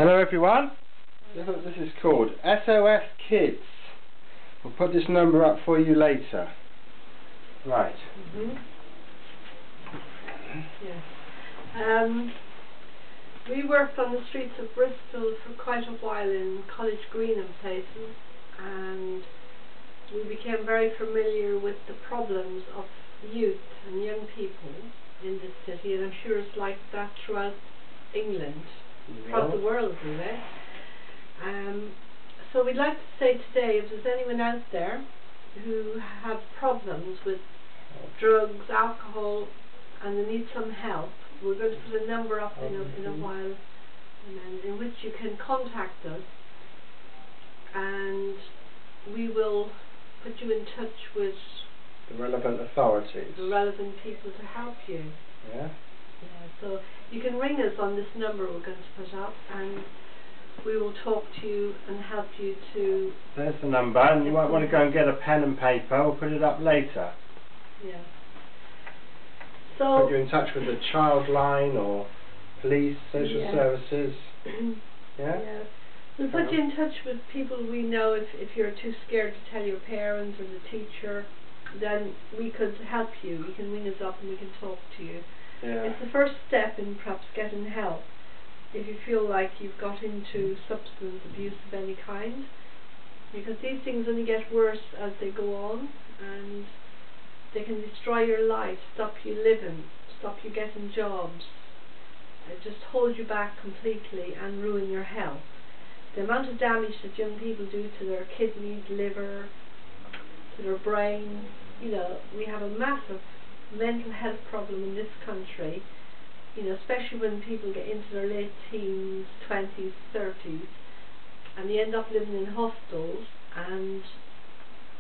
Hello everyone, this is called SOS Kids. We'll put this number up for you later. Right. Yes. We worked on the streets of Bristol for quite a while in College Green and places, and we became very familiar with the problems of youth and young people in this city, and I'm sure it's like that throughout England, throughout the world really. So we'd like to say today, if there's anyone out there who have problems with drugs, alcohol, and they need some help, we're going to put a number up in a while, in which you can contact us, and we will put you in touch with the relevant authorities, the relevant people to help you. Yeah. Yeah. So you can ring us on this number we're going to put up, and we will talk to you and help you to... There's the number, and you might want to go and get a pen and paper. We'll put it up later. Yeah. So put you in touch with the child line or police, social services. Yeah. We'll put you in touch with people we know. If you're too scared to tell your parents or the teacher, then we could help you. You can ring us up and we can talk to you. Yeah. It's the first step in perhaps getting help if you feel like you've got into substance abuse of any kind, because these things only get worse as they go on, and they can destroy your life, stop you living, stop you getting jobs, just hold you back completely and ruin your health. The amount of damage that young people do to their kidneys, liver, to their brain, we have a massive mental health problem in this country, especially when people get into their late teens, 20s, 30s, and they end up living in hostels, and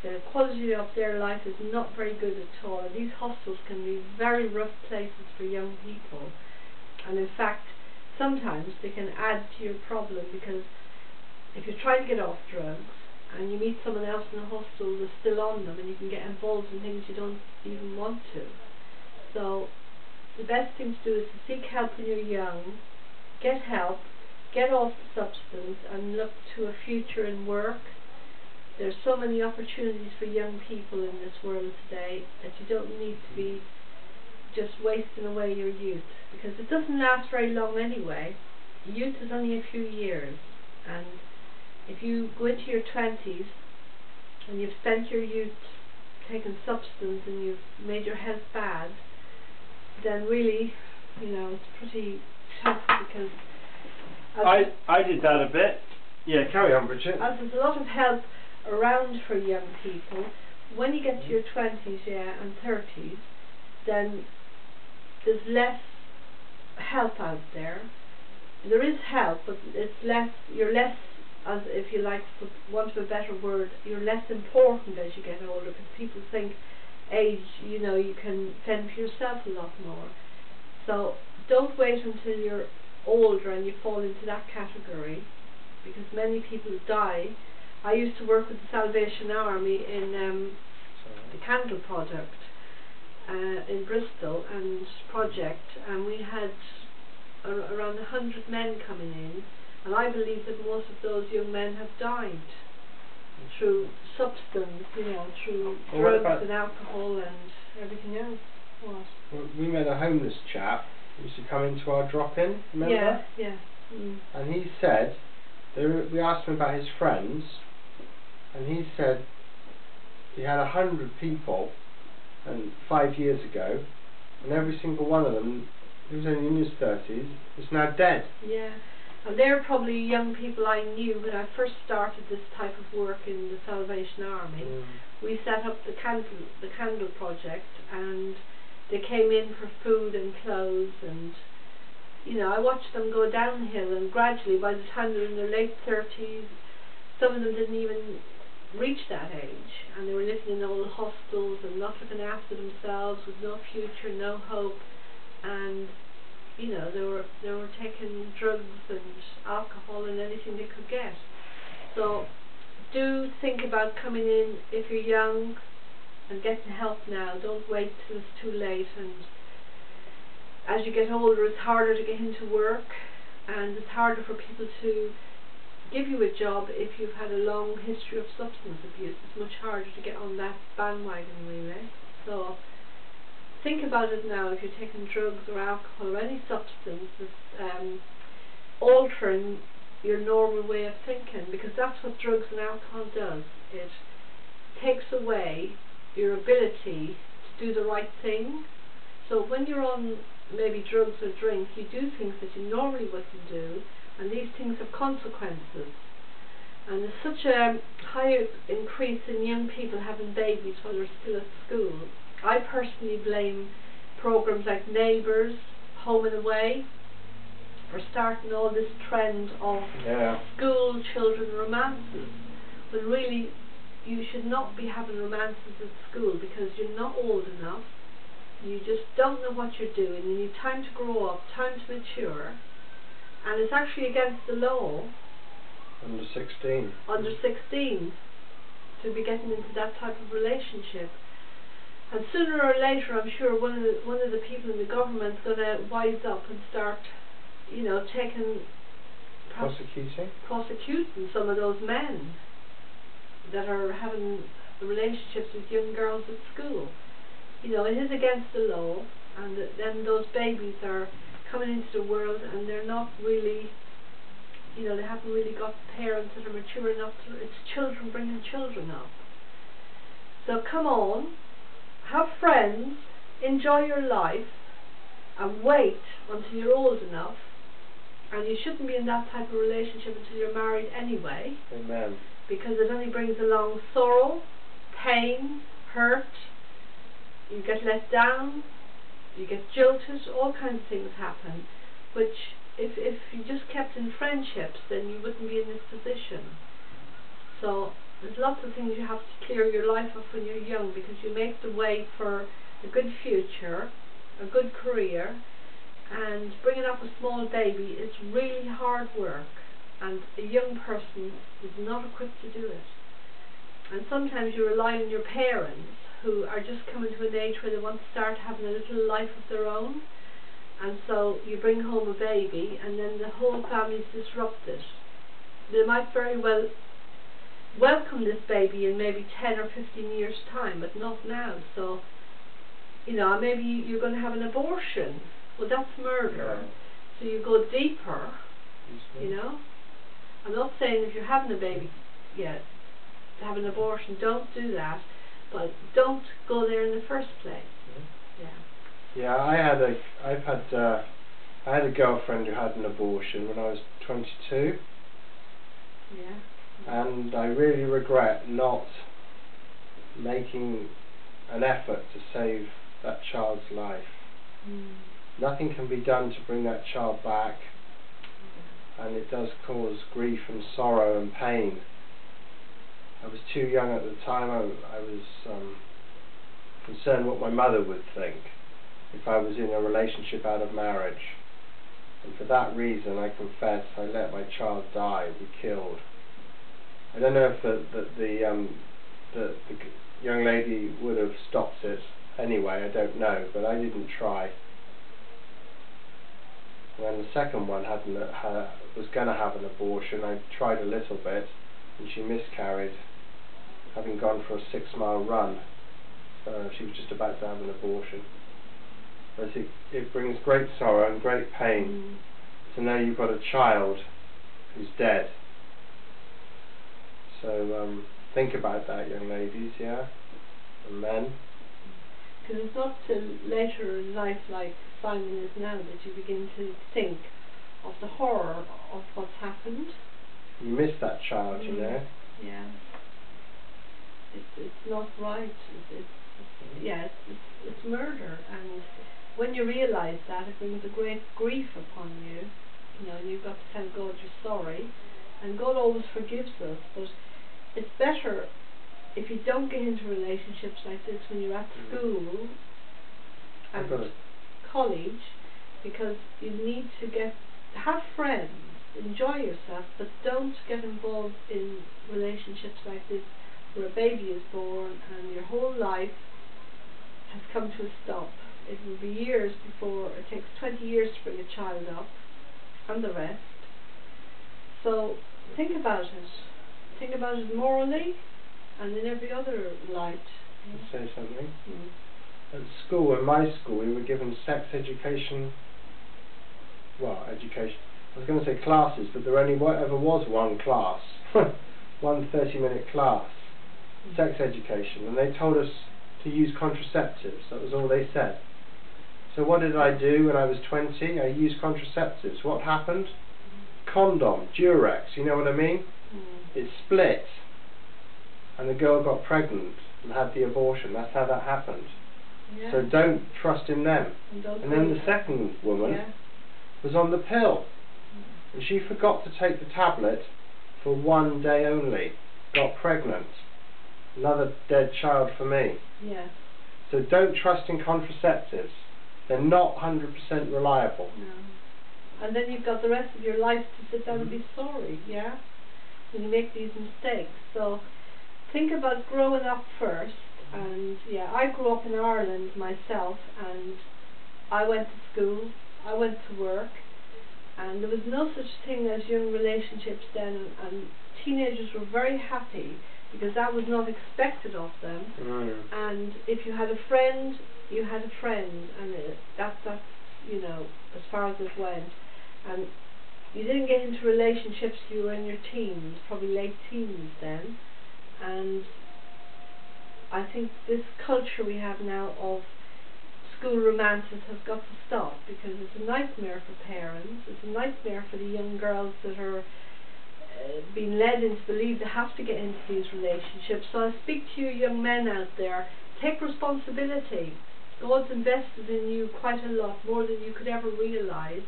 the quality of their life is not very good at all. And these hostels can be very rough places for young people, and in fact sometimes they can add to your problem, because if you try to get off drugs and you meet someone else in a hostel that's still on them, and you can get involved in things you don't even want to. So the best thing to do is to seek help when you're young, get help, get off the substance, and look to a future in work. There's so many opportunities for young people in this world today that you don't need to be just wasting away your youth, because it doesn't last very long anyway. Youth is only a few years, and if you go into your 20s and you've spent your youth taking substance and you've made your health bad, then really, it's pretty tough, because I did that a bit. Yeah, carry on, Bridget. As there's a lot of help around for young people, when you get to your 20s, and 30s, then there's less help out there. There is help, but it's less. You're less, as if you like, for want of a better word, you're less important as you get older, because people think age, you can fend for yourself a lot more. So don't wait until you're older and you fall into that category, because many people die. I used to work with the Salvation Army in the Candle Project in Bristol and we had around 100 men coming in, and I believe that most of those young men have died through substance, through drugs and alcohol and everything else. What? Well, we met a homeless chap who used to come into our drop-in, remember? Yeah. And he said, we asked him about his friends, and he said he had 100 people 5 years ago, and every single one of them, he was only in his 30s, is now dead. Yeah. And they're probably young people I knew when I first started this type of work in the Salvation Army. We set up the Candle Project, and they came in for food and clothes, and I watched them go downhill, and gradually, by the time they were in their late 30s, some of them didn't even reach that age, and they were living in old hostels and not looking after themselves, with no future, no hope, and they were taking drugs and alcohol and anything they could get. So do think about coming in if you're young and getting help now. Don't wait till it's too late, and as you get older it's harder to get into work, and it's harder for people to give you a job if you've had a long history of substance abuse. It's much harder to get on that bandwagon, really. So think about it now. If you're taking drugs or alcohol or any substance that's altering your normal way of thinking, because that's what drugs and alcohol does. It takes away your ability to do the right thing. So when you're on maybe drugs or drink, you do things that you normally wouldn't do, and these things have consequences. And there's such a high increase in young people having babies while they're still at school. I personally blame programs like Neighbours, Home and Away, for starting all this trend of school children romances, when really you should not be having romances at school, because you're not old enough, you just don't know what you're doing, you need time to grow up, time to mature, and it's actually against the law under 16 to be getting into that type of relationship. And sooner or later, I'm sure one of the people in the government's going to wise up and start, you know, prosecuting some of those men that are having relationships with young girls at school. You know, it is against the law, and then those babies are coming into the world and they're not really, you know, they haven't really got parents that are mature enough to, it's children bringing children up. So come on, have friends, enjoy your life, and wait until you're old enough. And you shouldn't be in that type of relationship until you're married anyway. Amen. Because it only brings along sorrow, pain, hurt. You get let down, you get jilted, all kinds of things happen, which if you just kept in friendships, then you wouldn't be in this position. So there's lots of things you have to clear your life of when you're young, because you make the way for a good future, a good career, and bringing up a small baby is really hard work, and a young person is not equipped to do it. And sometimes you rely on your parents, who are just coming to an age where they want to start having a little life of their own, and so you bring home a baby and then the whole family is disrupted. They might very well welcome this baby in maybe 10 or 15 years time, but not now. So, you know, maybe you're going to have an abortion. Well, that's murder. So you go deeper, you know. I'm not saying if you're having a baby, to have an abortion, don't do that, but don't go there in the first place. Yeah, I had a girlfriend who had an abortion when I was 22. Yeah. And I really regret not making an effort to save that child's life. Nothing can be done to bring that child back, and it does cause grief and sorrow and pain. I was too young at the time. I was concerned what my mother would think if I was in a relationship out of marriage. And for that reason, I confess, I let my child die, be killed. I don't know if the young lady would have stopped it anyway, I don't know, but I didn't try. When the second one was going to have an abortion, I tried a little bit, and she miscarried, having gone for a 6-mile run. She was just about to have an abortion. But it brings great sorrow and great pain to know you've got a child who's dead. So think about that, young ladies, and men. Because it's not till later in life, like Simon is now, that you begin to think of the horror of what's happened. You miss that child, you know. Yeah. It's not right. It's murder, and when you realise that, it brings a great grief upon you. You know, and you've got to tell God you're sorry, and God always forgives us. But it's better if you don't get into relationships like this when you're at school and college, because you need to have friends, enjoy yourself, but don't get involved in relationships like this where a baby is born and your whole life has come to a stop. It will be years before, it takes 20 years to bring a child up, and the rest. So think about it. Think about it morally and in every other light. I'll say something. Mm. At school, in my school, we were given sex education. Well, education. I was going to say classes, but there only ever was one class. One 30-minute class. Sex education. And they told us to use contraceptives. That was all they said. So what did I do when I was 20? I used contraceptives. What happened? Condom, Durex, you know what I mean? It split. And the girl got pregnant and had the abortion. That's how that happened. Yeah. So don't trust in them. And then the second woman was on the pill. And she forgot to take the tablet for 1 day only. Got pregnant. Another dead child for me. Yeah. So don't trust in contraceptives. They're not 100% reliable. No. And then you've got the rest of your life to sit down and be sorry, yeah? When you make these mistakes. So think about growing up first. And yeah, I grew up in Ireland myself, and I went to school, I went to work, and there was no such thing as young relationships then, and teenagers were very happy because that was not expected of them. And if you had a friend, you had a friend, and that's you know, as far as it went. And you didn't get into relationships till you were in your teens, probably late teens then. And I think this culture we have now of school romances has got to stop, because it's a nightmare for parents, it's a nightmare for the young girls that are being led into believe they have to get into these relationships. So I speak to you young men out there, take responsibility. God's invested in you quite a lot, more than you could ever realise,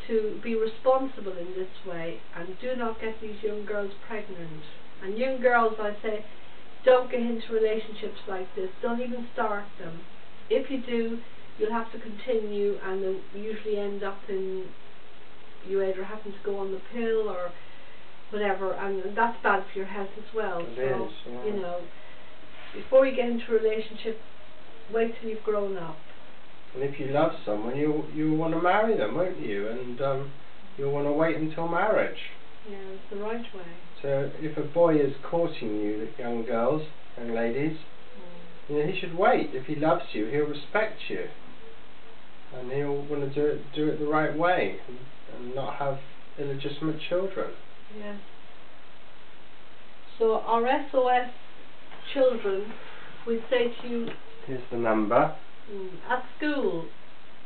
to be responsible in this way, and do not get these young girls pregnant. And young girls, I say, don't get into relationships like this, don't even start them. If you do, you'll have to continue, and they'll usually end up in you either having to go on the pill or whatever, and that's bad for your health as well. It so, is, yeah. you know, before you get into a relationship, wait till you've grown up. And if you love someone, you want to marry them, won't you? And you'll want to wait until marriage. Yeah, it's the right way. So if a boy is courting you, young girls, young ladies, you know, he should wait. If he loves you, he'll respect you, and he'll want to do it the right way, and not have illegitimate children. Yes. So our SOS children, we'd say to you, here's the number. At school,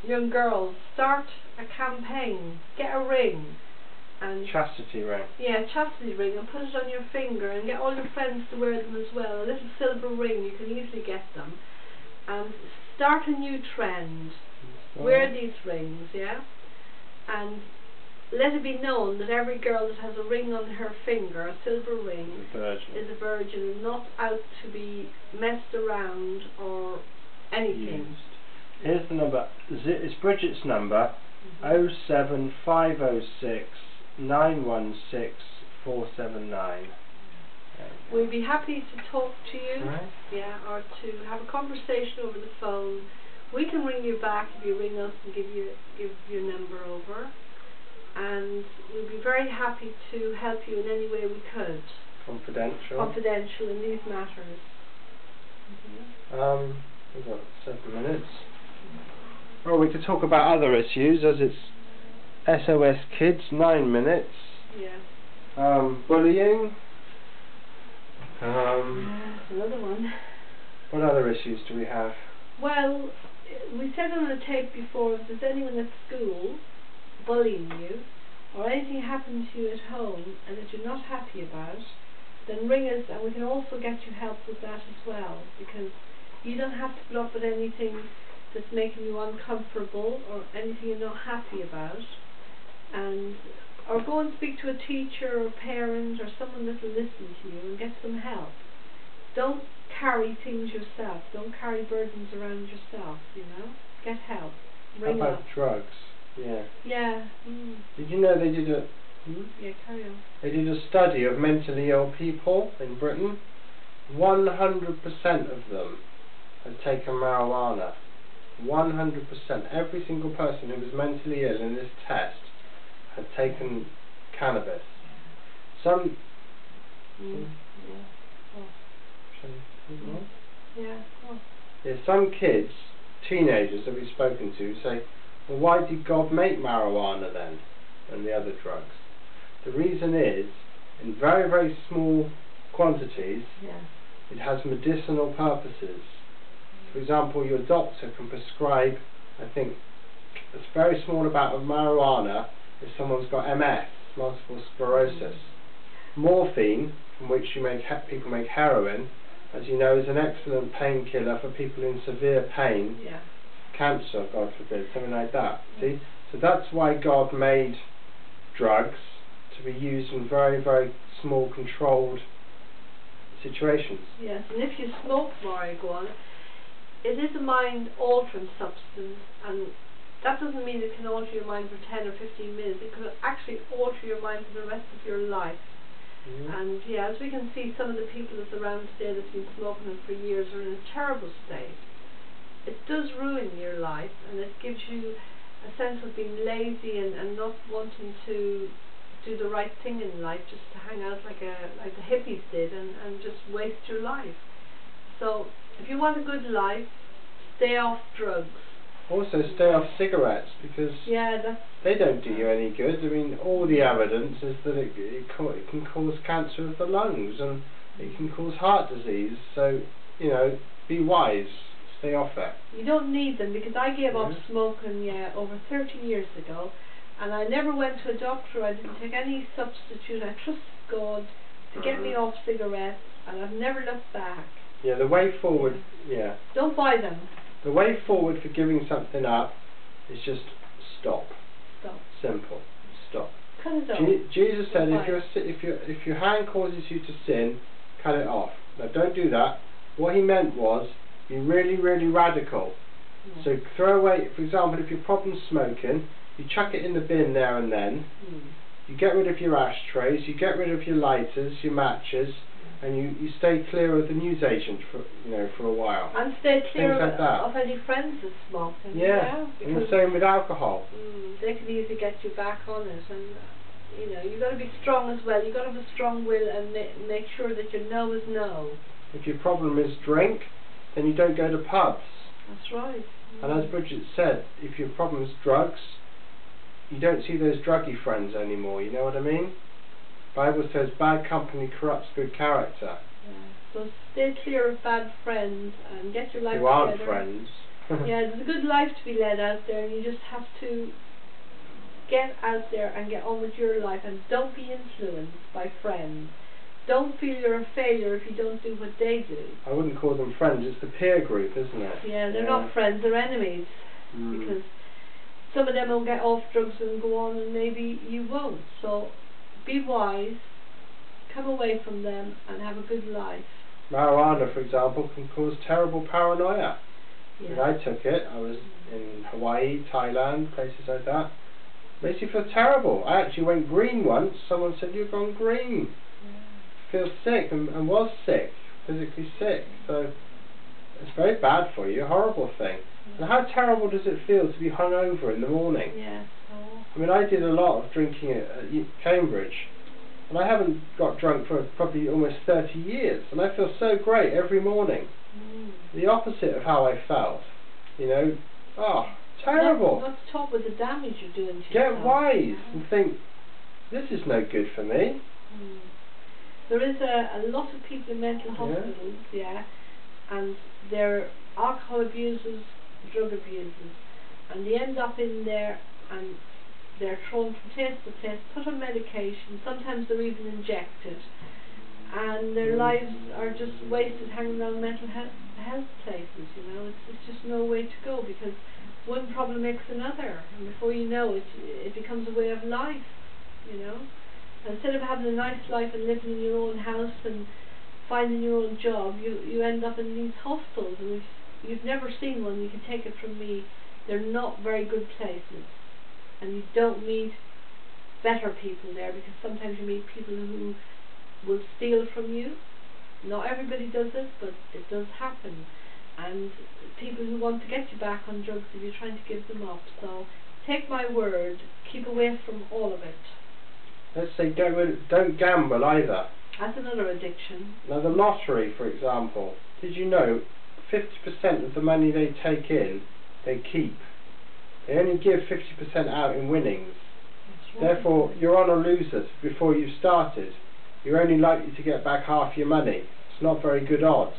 young girls, start a campaign, get a ring. And chastity ring. Yeah, chastity ring, and put it on your finger, and get all your friends to wear them as well. A little silver ring, you can easily get them. And start a new trend. Wear these rings, yeah? And let it be known that every girl that has a ring on her finger, a silver ring, is a virgin, and not out to be messed around or anything. Used. Here's the number. It's Bridget's number. 07506 916 479. We'd be happy to talk to you, right. Yeah, or to have a conversation over the phone. We can ring you back if you ring us and give your number over, and we'd be very happy to help you in any way we could. Confidential in these matters. We've got 7 minutes. Well, we could talk about other issues, as it's SOS Kids, 9 minutes. Yeah. Bullying. That's another one. What other issues do we have? Well, we said on the tape before, if there's anyone at school bullying you, or anything happened to you at home and that you're not happy about, then ring us, and we can also get you help with that as well, because you don't have to put up with anything that's making you uncomfortable or anything you're not happy about. And or go and speak to a teacher or parent or someone that will listen to you and get some help. Don't carry things yourself. Don't carry burdens around yourself, you know. Get help. Ring How about up. drugs? Yeah. Yeah. Did you know they did a Yeah, carry on. They did a study of mentally ill people in Britain. 100% of them had taken marijuana. 100%. Every single person who was mentally ill in this test had taken cannabis. Some Yeah. Oh. Yeah. Oh. Yeah, some kids, teenagers that we've spoken to, say, well, why did God make marijuana then and the other drugs? The reason is, in very, very small quantities, it has medicinal purposes. For example, your doctor can prescribe, I think, a very small amount of marijuana if someone's got MS, multiple sclerosis. Morphine, from which people make heroin, as you know, is an excellent painkiller for people in severe pain, cancer, God forbid, something like that. See? So that's why God made drugs to be used in very, very small, controlled situations. Yes, and if you smoke marijuana, it is a mind-altering substance, and that doesn't mean it can alter your mind for 10 or 15 minutes. It could actually alter your mind for the rest of your life. And as we can see, some of the people that's around today that's been smoking it for years are in a terrible state. It does ruin your life, and it gives you a sense of being lazy and not wanting to do the right thing in life, just to hang out like the hippies did and just waste your life. So if you want a good life, stay off drugs. Also stay off cigarettes, because they don't do you any good. I mean, all the evidence is that it can cause cancer of the lungs, and it can cause heart disease. So, you know, be wise. Stay off it. You don't need them, because I gave up smoking over 30 years ago, and I never went to a doctor. I didn't take any substitute. I trusted God to get me off cigarettes, and I've never looked back. Yeah, the way forward, Don't buy them. The way forward for giving something up is just stop. Stop. Simple. Stop. Cut it off. Jesus said, if your hand causes you to sin, cut it off. Now don't do that. What he meant was, be really, really radical. So throw away, for example, if your problem's smoking, you chuck it in the bin there and then. You get rid of your ashtrays, you get rid of your lighters, your matches, and you stay clear of the newsagent for a while. And stay clear like of any friends that smoke. And and the same with alcohol. They can easily get you back on it, and you've got to be strong as well. You've got to have a strong will and make sure that your no is no. If your problem is drink, then you don't go to pubs. That's right. And as Bridget said, if your problem is drugs, you don't see those druggy friends anymore. You know what I mean? Bible says bad company corrupts good character. So stay clear of bad friends and get your life together. Who aren't friends. There's a good life to be led out there, and you just have to get out there and get on with your life, and don't be influenced by friends. Don't feel you're a failure if you don't do what they do. I wouldn't call them friends, it's the peer group, isn't it? Yeah, they're not friends, they're enemies. Because some of them will get off drugs and go on, and maybe you won't. So be wise, come away from them, and have a good life. Marijuana, for example, can cause terrible paranoia. When I took it, I was in Hawaii, Thailand, places like that. Makes you feel terrible. I actually went green once. Someone said, you've gone green. Feel sick, and was sick, physically sick. So it's very bad for you, a horrible thing. And how terrible does it feel to be hungover in the morning? I mean, I did a lot of drinking at Cambridge, and I haven't got drunk for probably almost 30 years, and I feel so great every morning. The opposite of how I felt, terrible. Not to talk with the damage you're doing to yourself. Get wise and think, this is no good for me. There is a lot of people in mental hospitals, and they're alcohol abusers, drug abusers, and they end up in there and they're thrown from place to place, put on medication, sometimes they're even injected, and their lives are just wasted hanging around mental health places. It's just no way to go, because one problem makes another, and before you know it, it becomes a way of life. Instead of having a nice life and living in your own house and finding your own job, you end up in these hostels, and if you've never seen one, you can take it from me, they're not very good places, and you don't meet better people there, because sometimes you meet people who will steal from you. Not everybody does it, but it does happen, and people who want to get you back on drugs if you're trying to give them up. So take my word, keep away from all of it. Let's say don't gamble either. That's another addiction. Now the lottery, for example, did you know 50% of the money they take in, they keep. They only give 50% out in winnings. That's right. Therefore, you're on a loser before you've started. You're only likely to get back half your money. It's not very good odds.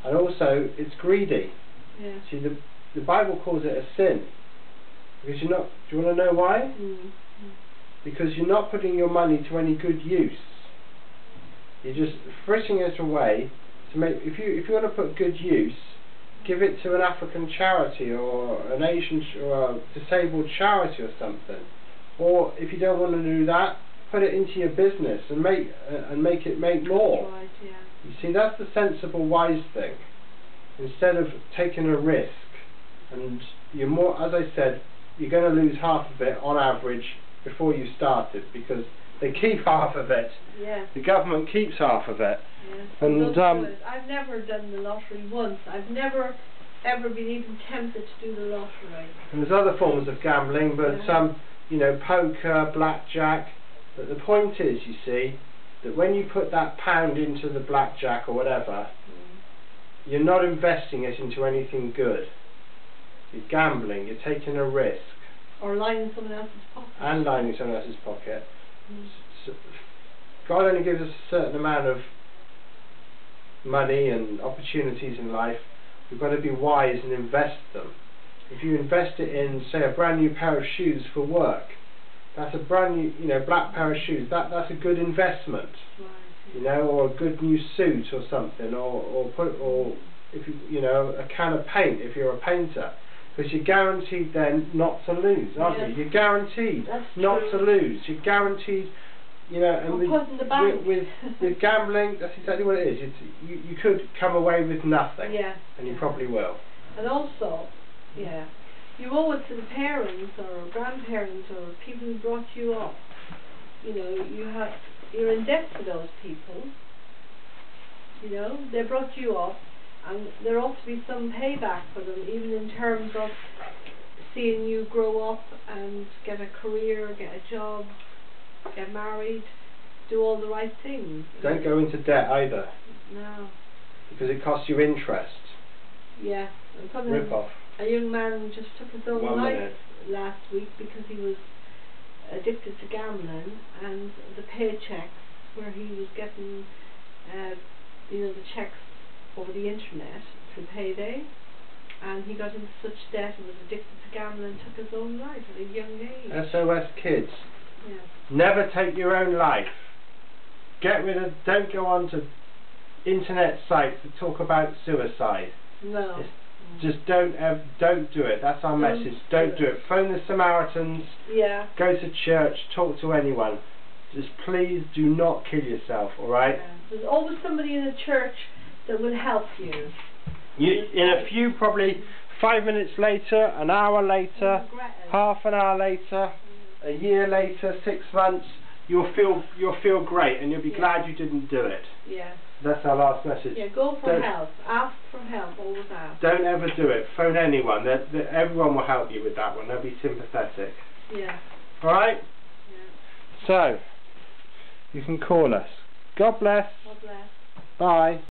And also, it's greedy. Yeah. See, the Bible calls it a sin. Because you're not. Do you want to know why? Because you're not putting your money to any good use. You're just frittering it away to make. If you want to put good use, give it to an African charity or an Asian or a disabled charity or something. Or if you don't want to do that, put it into your business and make it make more. That's right, yeah. You see, that's the sensible, wise thing. Instead of taking a risk, and you're more, as I said, you're going to lose half of it on average before you started, because they keep half of it. Yeah. The government keeps half of it. Yes. And I've never done the lottery once. I've never ever been even tempted to do the lottery. And there's other forms of gambling, but you know, poker, blackjack. But the point is, you see, that when you put that pound into the blackjack or whatever, you're not investing it into anything good. You're gambling, you're taking a risk. Or lining someone else's pocket. And lining someone else's pocket. So God only gives us a certain amount of money and opportunities in life. We've got to be wise and invest them. If you invest it in, say, a brand new pair of shoes for work, that's a brand new, you know, black pair of shoes. That's a good investment. Right. You know, or a good new suit or something, or if you know, a can of paint if you're a painter, because you're guaranteed then not to lose, aren't you? You're guaranteed not to lose. You're guaranteed, you know. And with gambling, that's exactly what it is. You could come away with nothing, and you probably will. And also, you owe it to the parents or grandparents or people who brought you up. You know, you're in debt to those people. You know, they brought you up, and there ought to be some payback for them, even in terms of seeing you grow up and get a career, get a job, get married, do all the right things. Don't go into debt either. No. Because it costs you interest. Yeah. Rip off. A young man just took his own life last week because he was addicted to gambling, and the paychecks where he was getting you know, the checks over the internet through payday, and he got into such debt and was addicted to gambling and took his own life at a young age. SOS Kids. Yeah. Never take your own life. Don't go on to internet sites that talk about suicide. No. Just don't do it. That's our message. Don't do it. Phone the Samaritans. Yeah. Go to church. Talk to anyone. Just please do not kill yourself. All right. Yeah. There's always somebody in a church that will help you. In a few, probably 5 minutes later, an hour later, half an hour later, a year later, 6 months, you'll feel great, and you'll be glad you didn't do it. Yeah. That's our last message. Yeah, go for help. Ask for help, always ask. Don't ever do it. Phone anyone. Everyone will help you with that one. They'll be sympathetic. Yeah. Alright? Yeah. So, you can call us. God bless. God bless. Bye.